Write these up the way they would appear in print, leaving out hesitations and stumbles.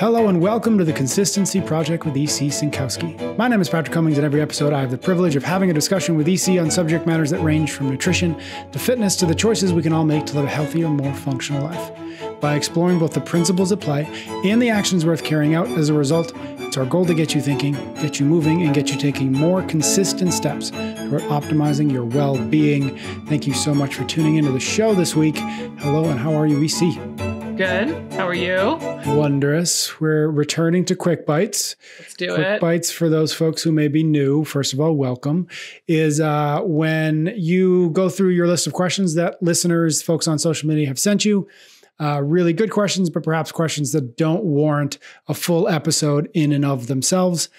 Hello and welcome to the Consistency Project with E.C. Sinkowski. My name is Patrick Cummings, and every episode I have the privilege of having a discussion with E.C. on subject matters that range from nutrition to fitness to the choices we can all make to live a healthier, more functional life. By exploring both the principles at play and the actions worth carrying out as a result, it's our goal to get you thinking, get you moving, and get you taking more consistent steps toward optimizing your well-being. Thank you so much for tuning into the show this week. Hello, and how are you, E.C.? Good. How are you? Wondrous. We're returning to Quick Bites. Let's do it. Quick Bites, for those folks who may be new, first of all, welcome, is when you go through your list of questions that listeners, folks on social media have sent you. Really good questions, but perhaps questions that don't warrant a full episode in and of themselves.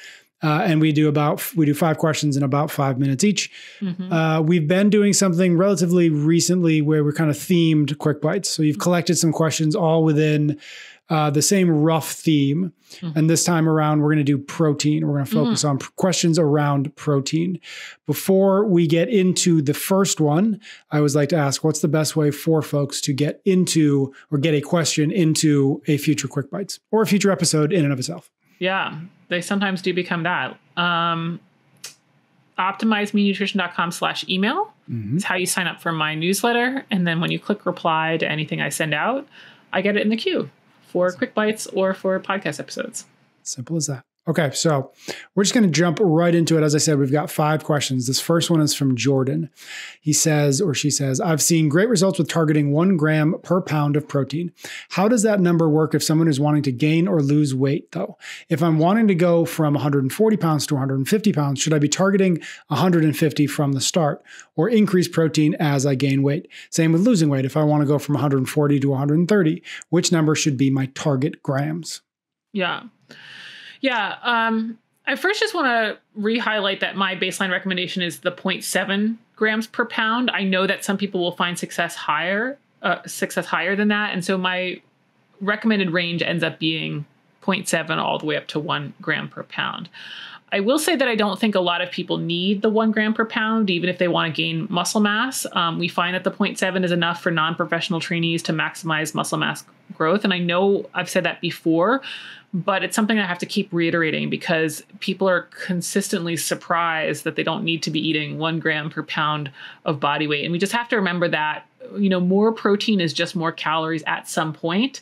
And we do 5 questions in about 5 minutes each. Mm-hmm. We've been doing something relatively recently where we're kind of themed Quick Bites. So you've collected some questions all within the same rough theme. Mm-hmm. And this time around, we're going to do protein. We're going to focus on questions around protein. Before we get into the first one, I always like to ask, what's the best way for folks to get into or get a question into a future Quick Bites or a future episode in and of itself? Yeah, they sometimes do become that. OptimizeMeNutrition.com/email is how you sign up for my newsletter. And then when you click reply to anything I send out, I get it in the queue for Quick Bites or for podcast episodes. Simple as that. Okay, so we're just going to jump right into it. As I said, we've got 5 questions. This first one is from Jordan. He says, or she says, I've seen great results with targeting 1 gram per pound of protein. How does that number work if someone is wanting to gain or lose weight, though? If I'm wanting to go from 140 pounds to 150 pounds, should I be targeting 150 from the start or increase protein as I gain weight? Same with losing weight. If I want to go from 140 to 130, which number should be my target grams? Yeah. I first just want to re-highlight that my baseline recommendation is the 0.7 grams per pound. I know that some people will find success higher than that. And so my recommended range ends up being 0.7 all the way up to 1 gram per pound. I will say that I don't think a lot of people need the 1 gram per pound, even if they want to gain muscle mass. We find that the 0.7 is enough for non-professional trainees to maximize muscle mass growth. And I know I've said that before, but it's something I have to keep reiterating because people are consistently surprised that they don't need to be eating 1 gram per pound of body weight. And we just have to remember that, more protein is just more calories at some point.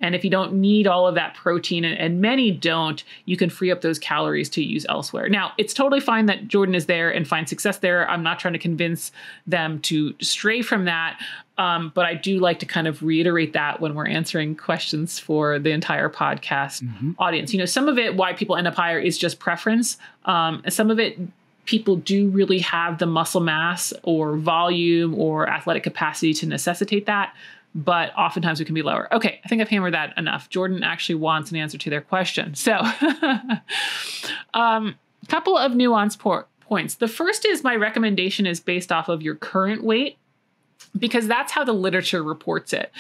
And if you don't need all of that protein, and many don't, you can free up those calories to use elsewhere. Now, it's totally fine that Jordan is there and finds success there. I'm not trying to convince them to stray from that. But I do like to kind of reiterate that when we're answering questions for the entire podcast audience. Some of it, why people end up higher, is just preference. Some of it, people do really have the muscle mass or volume or athletic capacity to necessitate that. But oftentimes we can be lower. Okay, I think I've hammered that enough. Jordan actually wants an answer to their question. So couple of nuance points. The first is my recommendation is based off of your current weight, because that's how the literature reports it.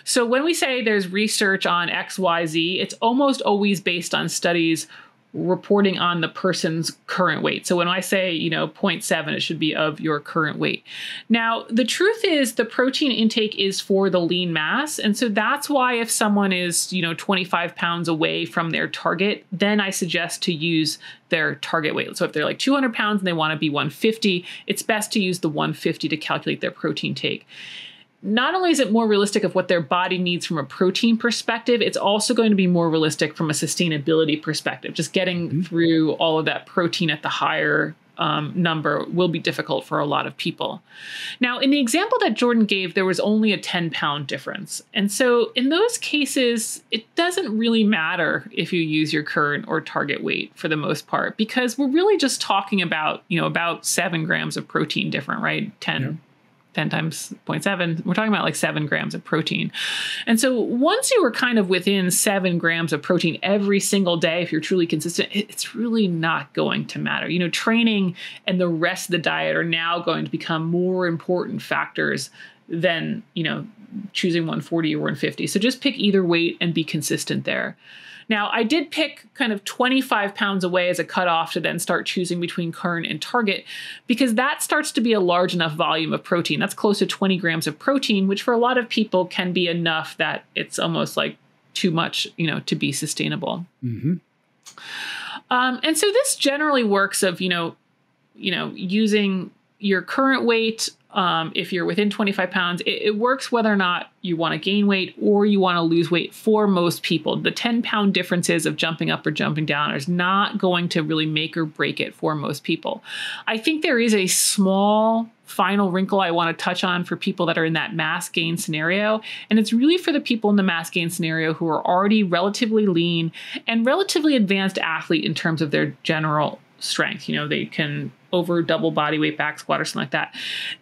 So when we say there's research on X, Y, Z, it's almost always based on studies reporting on the person's current weight. So when I say, 0.7, it should be of your current weight. Now, the truth is the protein intake is for the lean mass. And so that's why if someone is, 25 pounds away from their target, then I suggest to use their target weight. So if they're like 200 pounds and they want to be 150, it's best to use the 150 to calculate their protein take. Not only is it more realistic of what their body needs from a protein perspective, it's also going to be more realistic from a sustainability perspective. Just getting through all of that protein at the higher number will be difficult for a lot of people. Now, in the example that Jordan gave, there was only a 10-pound difference. And so in those cases, it doesn't really matter if you use your current or target weight for the most part, because we're really just talking about, about 7 grams of protein different, right? 10 times 0.7, we're talking about like 7 grams of protein. And so once you were kind of within 7 grams of protein every single day, if you're truly consistent, it's really not going to matter. Training and the rest of the diet are now going to become more important factors than, choosing 140 or 150. So just pick either weight and be consistent there. Now, I did pick kind of 25 pounds away as a cutoff to then start choosing between current and target, because that starts to be a large enough volume of protein. That's close to 20 grams of protein, which for a lot of people can be enough that it's almost like too much, to be sustainable. Mm-hmm. And so this generally works of, using your current weight. If you're within 25 pounds, it works whether or not you want to gain weight or you want to lose weight for most people. The 10-pound differences of jumping up or jumping down is not going to really make or break it for most people. I think there is a small final wrinkle I want to touch on for people that are in that mass gain scenario. And it's really for the people in the mass gain scenario who are already relatively lean and relatively advanced athlete in terms of their general strength. They can over double body weight back squat or something like that.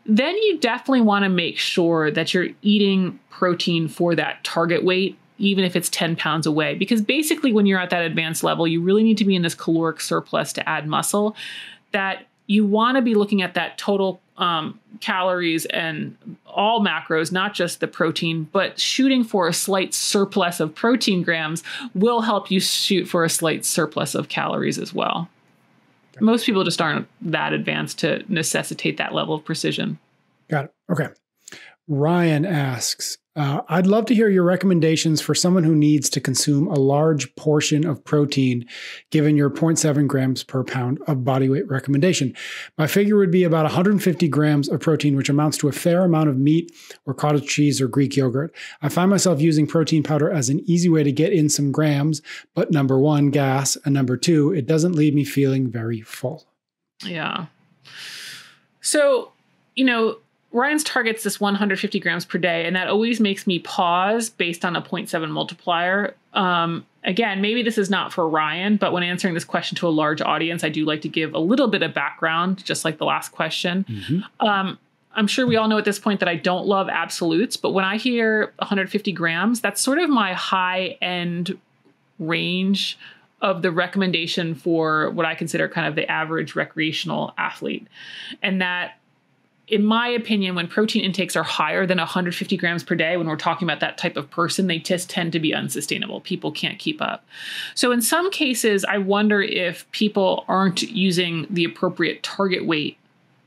Then you definitely want to make sure that you're eating protein for that target weight, even if it's 10 pounds away. Because basically when you're at that advanced level, you really need to be in this caloric surplus to add muscle, that you want to be looking at that total calories and all macros, not just the protein, but shooting for a slight surplus of protein grams will help you shoot for a slight surplus of calories as well. Most people just aren't that advanced to necessitate that level of precision. Got it. Okay. Ryan asks, I'd love to hear your recommendations for someone who needs to consume a large portion of protein, given your 0.7 grams per pound of body weight recommendation. My figure would be about 150 grams of protein, which amounts to a fair amount of meat or cottage cheese or Greek yogurt. I find myself using protein powder as an easy way to get in some grams, but number one, gas, and number two, it doesn't leave me feeling very full. Yeah. So, Ryan's targets this 150 grams per day, and that always makes me pause based on a 0.7 multiplier. Again, maybe this is not for Ryan, but when answering this question to a large audience, I do like to give a little bit of background, just like the last question. Mm-hmm. I'm sure we all know at this point that I don't love absolutes, but when I hear 150 grams, that's sort of my high end range of the recommendation for what I consider kind of the average recreational athlete. And that, in my opinion, when protein intakes are higher than 150 grams per day, when we're talking about that type of person, they just tend to be unsustainable. People can't keep up. So in some cases, I wonder if people aren't using the appropriate target weight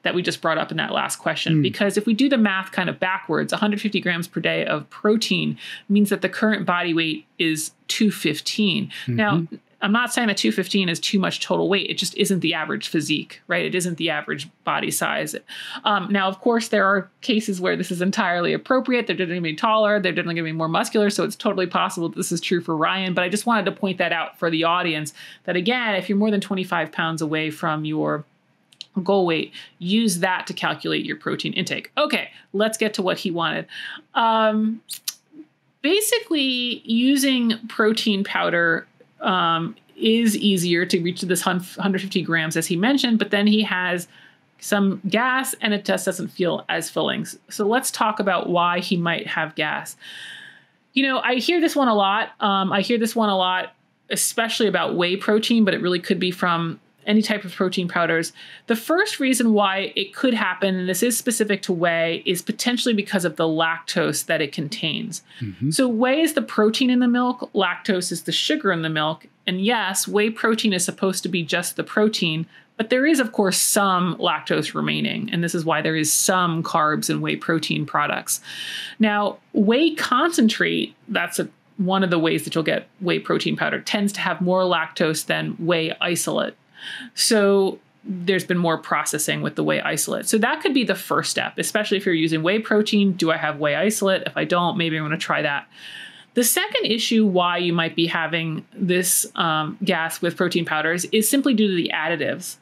that we just brought up in that last question. Because if we do the math kind of backwards, 150 grams per day of protein means that the current body weight is 215. Mm-hmm. Now, I'm not saying that 215 is too much total weight. It just isn't the average physique, right? It isn't the average body size. Now, of course, there are cases where this is entirely appropriate. They're definitely going to be taller. They're definitely going to be more muscular. So it's totally possible that this is true for Ryan. But I just wanted to point that out for the audience that, again, if you're more than 25 pounds away from your goal weight, use that to calculate your protein intake. Okay, let's get to what he wanted. Basically, using protein powder is easier to reach this 150 grams, as he mentioned, but then he has some gas and it just doesn't feel as filling. So let's talk about why he might have gas. I hear this one a lot. Especially about whey protein, but it really could be from any type of protein powders. The first reason why it could happen, and this is specific to whey, is potentially because of the lactose that it contains. Mm-hmm. So whey is the protein in the milk, lactose is the sugar in the milk. And yes, whey protein is supposed to be just the protein, but there is, of course, some lactose remaining. And this is why there is some carbs in whey protein products. Now, whey concentrate, that's one of the ways that you'll get whey protein powder, tends to have more lactose than whey isolate. So there's been more processing with the whey isolate. So that could be the first step, especially if you're using whey protein. Do I have whey isolate? If I don't, maybe I'm going to try that. The second issue why you might be having this gas with protein powders is simply due to the additives.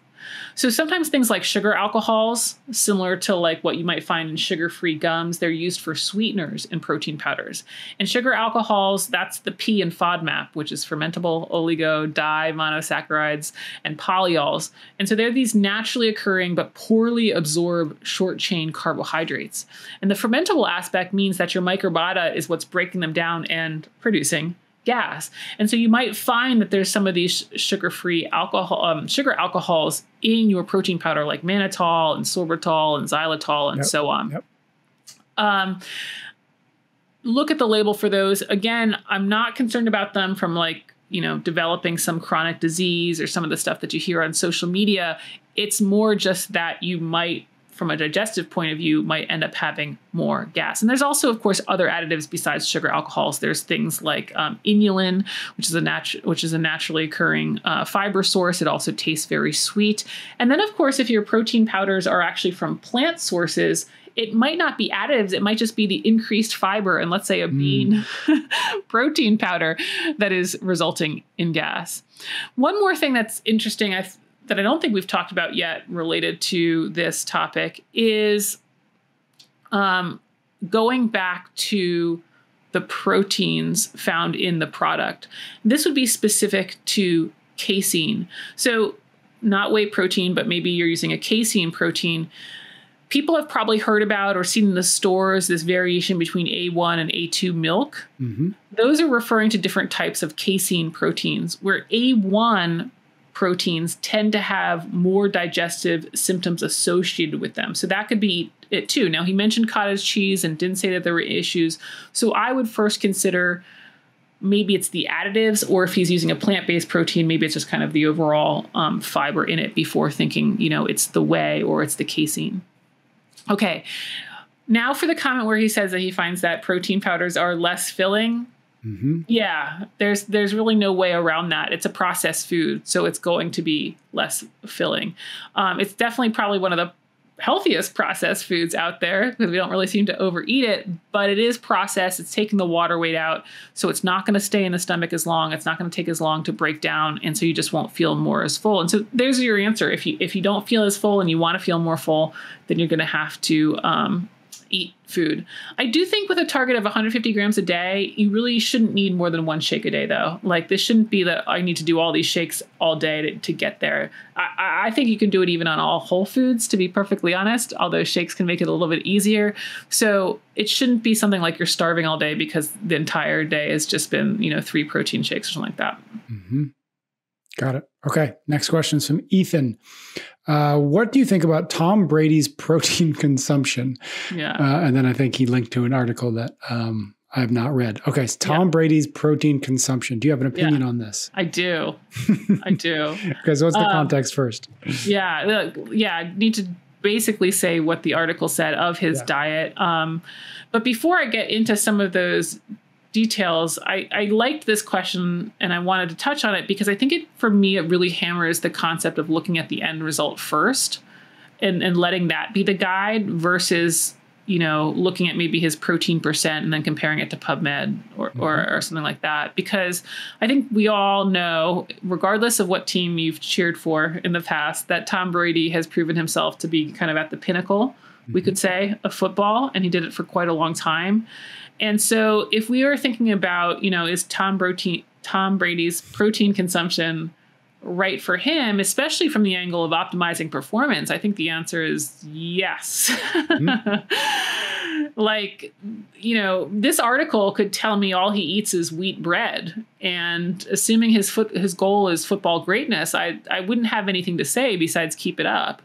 So sometimes things like sugar alcohols, similar to like what you might find in sugar-free gums, they're used for sweeteners in protein powders. And sugar alcohols, that's the P in FODMAP, which is fermentable oligo monosaccharides and polyols. And so they're these naturally occurring but poorly absorbed short-chain carbohydrates. And the fermentable aspect means that your microbiota is what's breaking them down and producing gas. And so you might find that there's some of these sugar-free sugar alcohols in your protein powder, like mannitol and sorbitol and xylitol and so on. Yep. Look at the label for those. Again, I'm not concerned about them from developing some chronic disease or some of the stuff that you hear on social media. It's more just that you might from a digestive point of view, might end up having more gas. And there's also, of course, other additives besides sugar alcohols. There's things like inulin, which is a naturally occurring fiber source. It also tastes very sweet. And then, of course, if your protein powders are actually from plant sources, it might not be additives. It might just be the increased fiber and, let's say, a bean protein powder that is resulting in gas. One more thing that's interesting that I don't think we've talked about yet related to this topic is going back to the proteins found in the product. This would be specific to casein. So not whey protein, but maybe you're using a casein protein. People have probably heard about or seen in the stores this variation between A1 and A2 milk. Mm-hmm. Those are referring to different types of casein proteins, where A1 proteins tend to have more digestive symptoms associated with them. So that could be it too. Now, he mentioned cottage cheese and didn't say that there were issues. So I would first consider maybe it's the additives, or if he's using a plant-based protein, maybe it's just kind of the overall fiber in it before thinking, it's the whey or it's the casein. Okay. Now for the comment where he says that he finds that protein powders are less filling. Mm-hmm. Yeah, there's really no way around that. It's a processed food, so it's going to be less filling. It's definitely probably one of the healthiest processed foods out there because we don't really seem to overeat it, but it is processed. It's taking the water weight out, so it's not going to stay in the stomach as long. It's not going to take as long to break down, and so you just won't feel more as full. And so there's your answer. If you don't feel as full and you want to feel more full, then you're going to have to eat food. I do think with a target of 150 grams a day, you really shouldn't need more than one shake a day, though. Like, this shouldn't be that I need to do all these shakes all day to get there. I think you can do it even on all whole foods, to be perfectly honest, although shakes can make it a little bit easier. So it shouldn't be something like you're starving all day because the entire day has just been, 3 protein shakes or something like that. Mm-hmm. Got it. Okay. Next question is from Ethan. What do you think about Tom Brady's protein consumption? Yeah. And then I think he linked to an article that I have not read. Okay. So Tom Brady's protein consumption. Do you have an opinion on this? I do. I do. Okay. So what's the context first? I need to basically say what the article said of his diet. But before I get into some of those details, I liked this question and I wanted to touch on it because I think it really hammers the concept of looking at the end result first and letting that be the guide versus, looking at maybe his protein percent and then comparing it to PubMed or something like that. Because I think we all know, regardless of what team you've cheered for in the past, that Tom Brady has proven himself to be kind of at the pinnacle, we could say, of football, and he did it for quite a long time. And so if we are thinking about, is Tom Brady's protein consumption right for him, especially from the angle of optimizing performance, I think the answer is yes. Mm-hmm. This article could tell me all he eats is wheat bread. And assuming his goal is football greatness, I wouldn't have anything to say besides keep it up.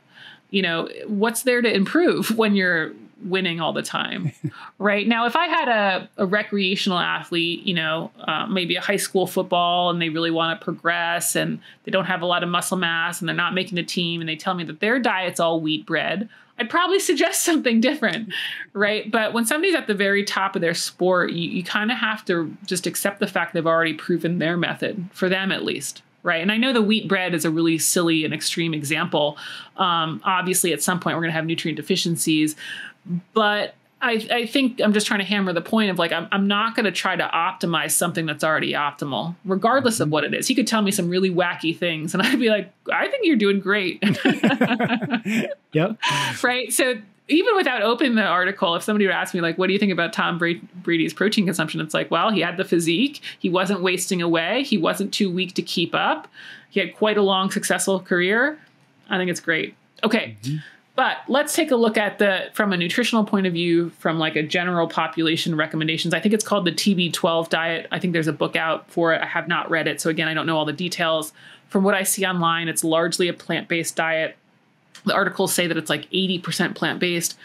What's there to improve when you're winning all the time, right? Now, if I had a recreational athlete, maybe a high school football, and they really want to progress and they don't have a lot of muscle mass and they're not making the team, and they tell me that their diet's all wheat bread, I'd probably suggest something different, right? But when somebody's at the very top of their sport, you kind of have to just accept the fact they've already proven their method, for them at least. Right. And I know the wheat bread is a really silly and extreme example. Obviously, at some point, we're going to have nutrient deficiencies. But I think I'm just trying to hammer the point of I'm not going to try to optimize something that's already optimal, regardless of what it is. He could tell me some really wacky things and I'd be like, I think you're doing great. Yep. Right. So even without opening the article, if somebody would ask me, what do you think about Tom Brady's protein consumption? It's well, he had the physique. He wasn't wasting away. He wasn't too weak to keep up. He had quite a long, successful career. I think it's great. Okay. Mm-hmm. But let's take a look at from a nutritional point of view, from a general population recommendations. I think it's called the TB12 diet. I think there's a book out for it. I have not read it. So again, I don't know all the details. From what I see online, it's largely a plant-based diet. The articles say that it's 80% plant-based.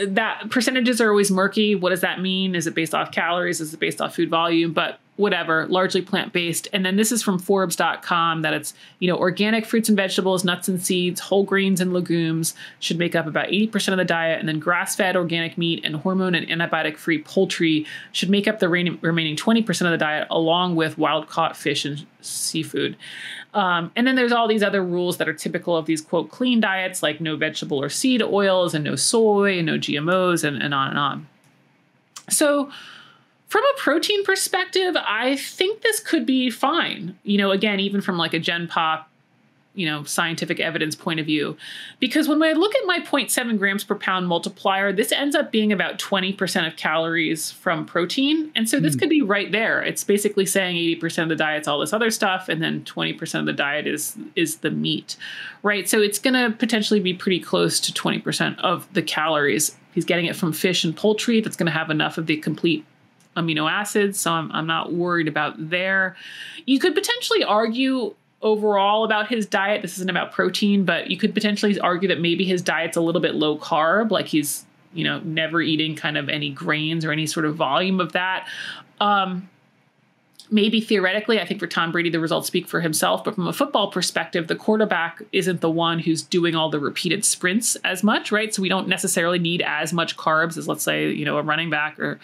That percentages are always murky. What does that mean? Is it based off calories? Is it based off food volume? But whatever, largely plant-based. And then this is from Forbes.com that it's, organic fruits and vegetables, nuts and seeds, whole grains and legumes should make up about 80% of the diet. And then grass-fed organic meat and hormone and antibiotic-free poultry should make up the remaining 20% of the diet, along with wild-caught fish and seafood. And then there's all these other rules that are typical of these, quote, clean diets, like no vegetable or seed oils and no soy and no GMOs and on and on. So from a protein perspective, I think this could be fine. Again, even from like a Gen Pop, scientific evidence point of view, because when I look at my 0.7 grams per pound multiplier, this ends up being about 20% of calories from protein. And so this could be right there. It's basically saying 80% of the diet's all this other stuff, and then 20% of the diet is the meat, right? So it's going to potentially be pretty close to 20% of the calories. He's getting it from fish and poultry. That's going to have enough of the complete amino acids. So I'm not worried about there. You could potentially argue overall about his diet. This isn't about protein, but you could potentially argue that maybe his diet's a little bit low carb, like he's, never eating kind of any grains or any sort of volume of that. Maybe theoretically, I think for Tom Brady, the results speak for himself. But from a football perspective, the quarterback isn't the one who's doing all the repeated sprints as much, right? So we don't necessarily need as much carbs as, let's say, a running back or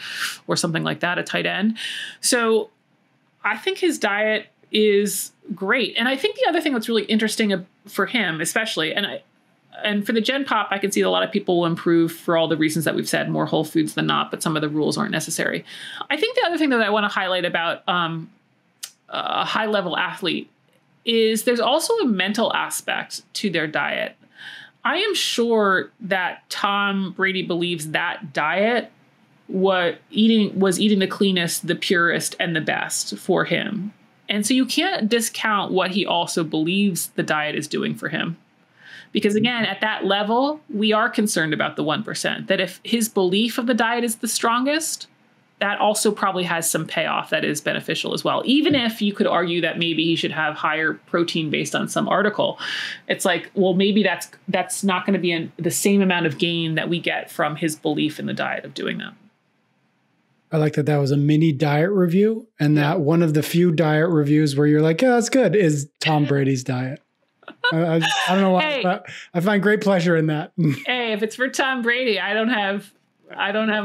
something like that, a tight end. So I think his diet is great. And I think the other thing that's really interesting for him, especially, and for the Gen Pop, I can see that a lot of people will improve for all the reasons that we've said, more whole foods than not, but some of the rules aren't necessary. I think the other thing that I want to highlight about a high-level athlete is there's also a mental aspect to their diet. I am sure that Tom Brady believes that diet was eating the cleanest, the purest, and the best for him. And so you can't discount what he also believes the diet is doing for him. Because again, at that level, we are concerned about the 1%, that if his belief of the diet is the strongest, that also probably has some payoff that is beneficial as well. Even if you could argue that maybe he should have higher protein based on some article, it's like, well, maybe that's not going to be the same amount of gain that we get from his belief in the diet of doing that. I like that was a mini diet review, and that one of the few diet reviews where you're like, yeah, that's good, is Tom Brady's diet. I don't know why, but I find great pleasure in that. Hey, if it's for Tom Brady, I don't have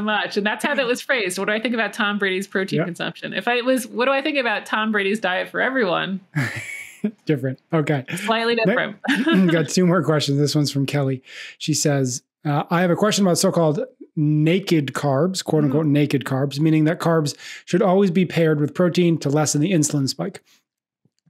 much. And that's how that was phrased. What do I think about Tom Brady's protein consumption? If it was, what do I think about Tom Brady's diet for everyone? Different. Okay. Slightly different. Got two more questions. This one's from Kelly. She says, I have a question about so-called naked carbs, quote unquote, naked carbs, meaning that carbs should always be paired with protein to lessen the insulin spike.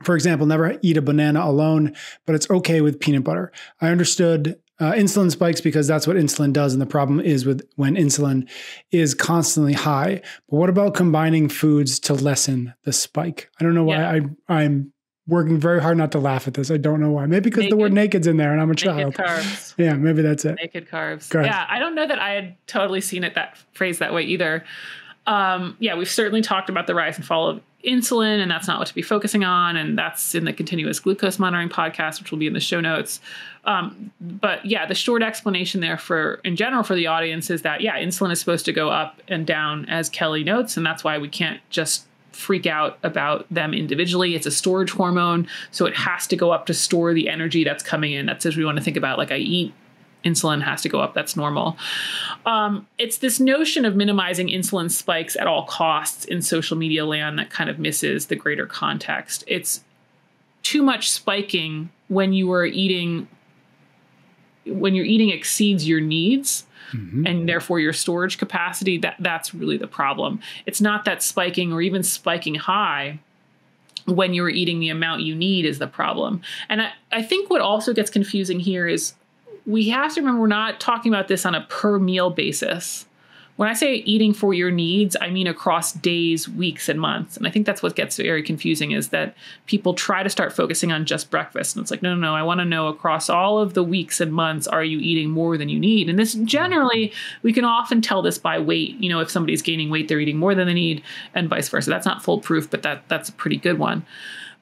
For example, never eat a banana alone, but it's okay with peanut butter. I understood insulin spikes because that's what insulin does. And the problem is when insulin is constantly high. But what about combining foods to lessen the spike? I don't know why I'm working very hard not to laugh at this. I don't know why. Maybe because the word naked's in there and I'm a child. Naked carbs. Yeah, maybe that's it. Naked carbs. Yeah, I don't know that I had totally seen it phrased that way either. We've certainly talked about the rise and fall of insulin, and that's not what to be focusing on. And that's in the continuous glucose monitoring podcast, which will be in the show notes. But the short explanation there in general for the audience is that, insulin is supposed to go up and down, as Kelly notes. And that's why we can't just freak out about them individually. It's a storage hormone. So it has to go up to store the energy that's coming in. That's as we want to think about, like I eat, insulin has to go up. That's normal. It's this notion of minimizing insulin spikes at all costs in social media land that kind of misses the greater context. It's too much spiking when you're eating exceeds your needs. Mm-hmm. And therefore your storage capacity, that's really the problem. It's not that spiking or even spiking high when you're eating the amount you need is the problem. And I think what also gets confusing here is we have to remember we're not talking about this on a per meal basis. When I say eating for your needs, I mean across days, weeks, and months. And I think that's what gets very confusing is that people try to start focusing on just breakfast. And it's like, no, I want to know across all of the weeks and months, are you eating more than you need? And this generally, we can often tell this by weight. If somebody's gaining weight, they're eating more than they need and vice versa. That's not foolproof, but that's a pretty good one.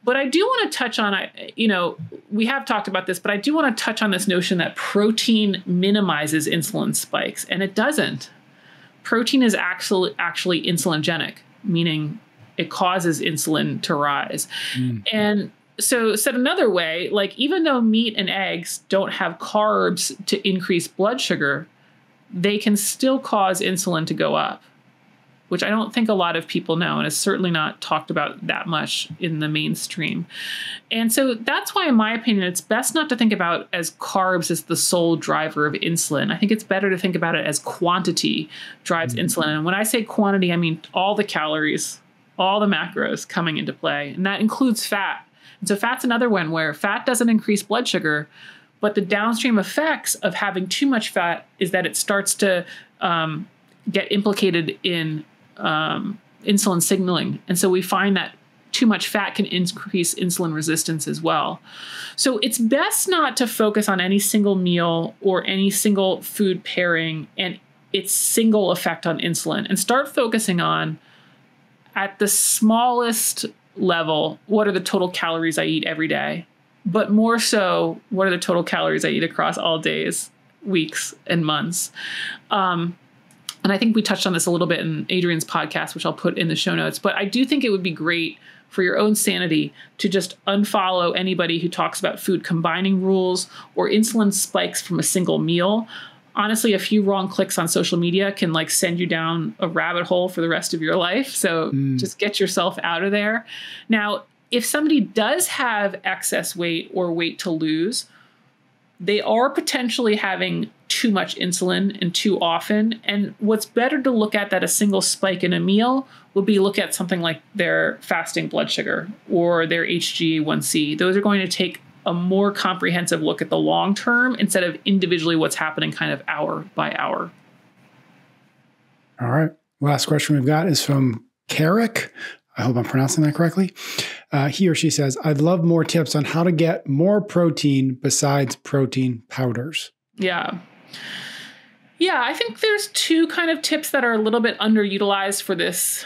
But I do want to touch on, we have talked about this, but I do want to touch on this notion that protein minimizes insulin spikes, and it doesn't. Protein is actually insulinogenic, meaning it causes insulin to rise. Mm. And so said another way, like even though meat and eggs don't have carbs to increase blood sugar, they can still cause insulin to go up, which I don't think a lot of people know, and is certainly not talked about that much in the mainstream. And so that's why, in my opinion, it's best not to think about as carbs as the sole driver of insulin. I think it's better to think about it as quantity drives insulin. And when I say quantity, I mean all the calories, all the macros coming into play, and that includes fat. And so fat's another one where fat doesn't increase blood sugar, but the downstream effects of having too much fat is that it starts to get implicated in insulin signaling. And so we find that too much fat can increase insulin resistance as well. So it's best not to focus on any single meal or any single food pairing and its single effect on insulin, and start focusing on, at the smallest level, what are the total calories I eat every day? But more so, what are the total calories I eat across all days, weeks, and months? And I think we touched on this a little bit in Adrian's podcast, which I'll put in the show notes. But I do think it would be great for your own sanity to just unfollow anybody who talks about food combining rules or insulin spikes from a single meal. Honestly, a few wrong clicks on social media can like send you down a rabbit hole for the rest of your life. So just get yourself out of there. Now, if somebody does have excess weight or weight to lose, they are potentially having too much insulin and too often. And what's better to look at than a single spike in a meal would be look at something like their fasting blood sugar or their HbA1c. Those are going to take a more comprehensive look at the long term instead of individually what's happening kind of hour by hour. All right. Last question we've got is from Carrick. I hope I'm pronouncing that correctly. He or she says, I'd love more tips on how to get more protein besides protein powders. Yeah. Yeah, I think there's two kind of tips that are a little bit underutilized for this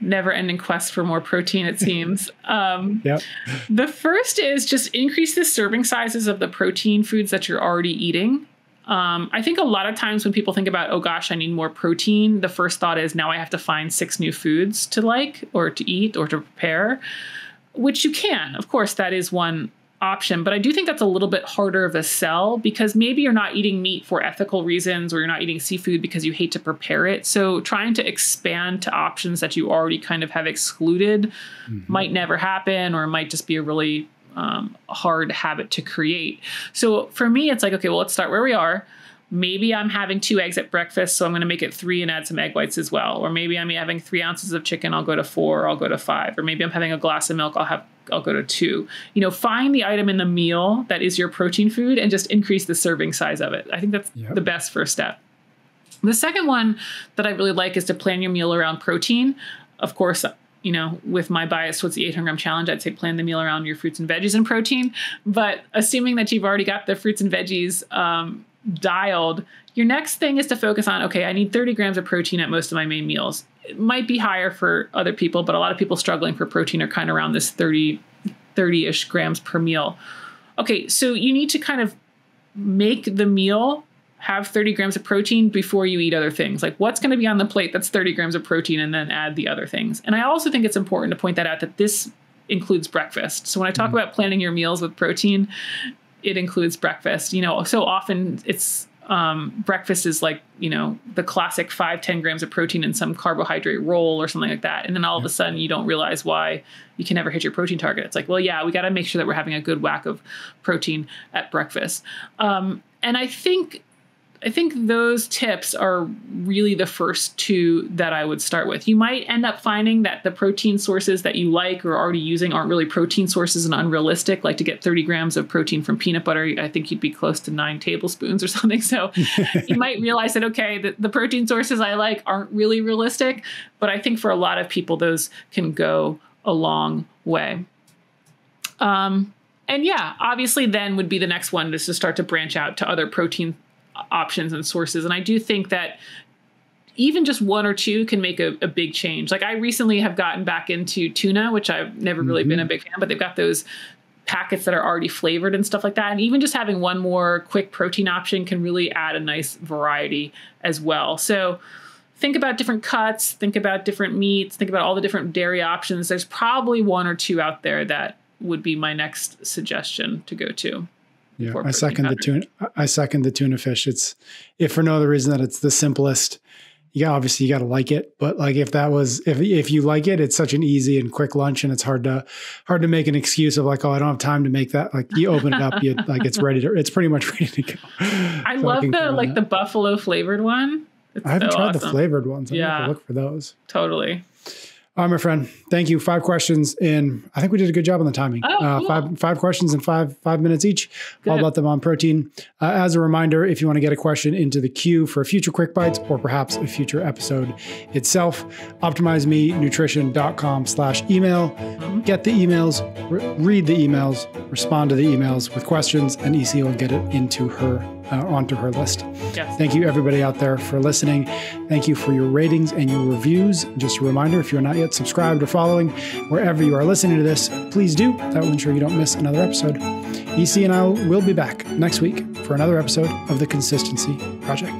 never-ending quest for more protein, it seems. Yep. The first is just increase the serving sizes of the protein foods that you're already eating. I think a lot of times when people think about, oh gosh, I need more protein, the first thought is now I have to find 6 new foods to like or to eat or to prepare, which you can. Of course, that is one option, but I do think that's a little bit harder of a sell because maybe you're not eating meat for ethical reasons or you're not eating seafood because you hate to prepare it. So trying to expand to options that you already kind of have excluded might never happen, or it might just be a really hard habit to create. So for me, it's like, okay, well, let's start where we are. Maybe I'm having 2 eggs at breakfast, so I'm going to make it 3 and add some egg whites as well. Or maybe I'm having 3 ounces of chicken, I'll go to 4, or I'll go to 5. Or maybe I'm having a glass of milk, I'll go to 2. You know, find the item in the meal that is your protein food and just increase the serving size of it. I think that's the best first step. The second one that I really like is to plan your meal around protein. Of course, you know, with my bias towards the 800-gram challenge, I'd say plan the meal around your fruits and veggies and protein. But assuming that you've already got the fruits and veggies dialed, your next thing is to focus on, okay, I need 30 grams of protein at most of my main meals. It might be higher for other people, but a lot of people struggling for protein are kind of around this 30-ish grams per meal. Okay, so you need to kind of make the meal have 30 grams of protein before you eat other things. Like what's going to be on the plate that's 30 grams of protein, and then add the other things. And I also think it's important to point that out that this includes breakfast. So when I talk about planning your meals with protein, it includes breakfast. You know, so often it's breakfast is like, you know, the classic 5-10 grams of protein in some carbohydrate roll or something like that. And then all of a sudden you don't realize why you can never hit your protein target. It's like, well, yeah, we got to make sure that we're having a good whack of protein at breakfast. And I think those tips are really the first 2 that I would start with. You might end up finding that the protein sources that you like or are already using aren't really protein sources and unrealistic. Like to get 30 grams of protein from peanut butter, I think you'd be close to 9 tablespoons or something. So you might realize that, okay, the protein sources I like aren't really realistic. But I think for a lot of people, those can go a long way. And yeah, obviously then would be the next one is to start to branch out to other protein options and sources. And I do think that even just 1 or 2 can make a big change. Like I recently have gotten back into tuna, which I've never really been a big fan, but they've got those packets that are already flavored and stuff like that. And even just having one more quick protein option can really add a nice variety as well. So think about different cuts, think about different meats, think about all the different dairy options. There's probably one or two out there that would be my next suggestion to go to. Yeah, I second the tuna fish. It's, if for no other reason that it's the simplest. Yeah, obviously you got to like it, but like if you like it, it's such an easy and quick lunch, and it's hard to make an excuse of like, oh, I don't have time to make that. Like you open it up, it's pretty much ready to go. I love the buffalo flavored one. I haven't tried the flavored ones. I'm gonna have to look for those. Totally. All right, my friend. Thank you. 5 questions in. I think we did a good job on the timing. Oh, cool. Five questions in five minutes each. Good. All about them on protein. As a reminder, if you want to get a question into the queue for future quick bites or perhaps a future episode itself, optimizeme.nutrition.com/email. Mm-hmm. Get the emails, read the emails, respond to the emails with questions, and EC will get it into onto her list. Yes. Thank you, everybody out there, for listening. Thank you for your ratings and your reviews. Just a reminder, if you're not yet subscribed or following wherever you are listening to this, please do. That will ensure you don't miss another episode. EC and I will be back next week for another episode of The Consistency Project.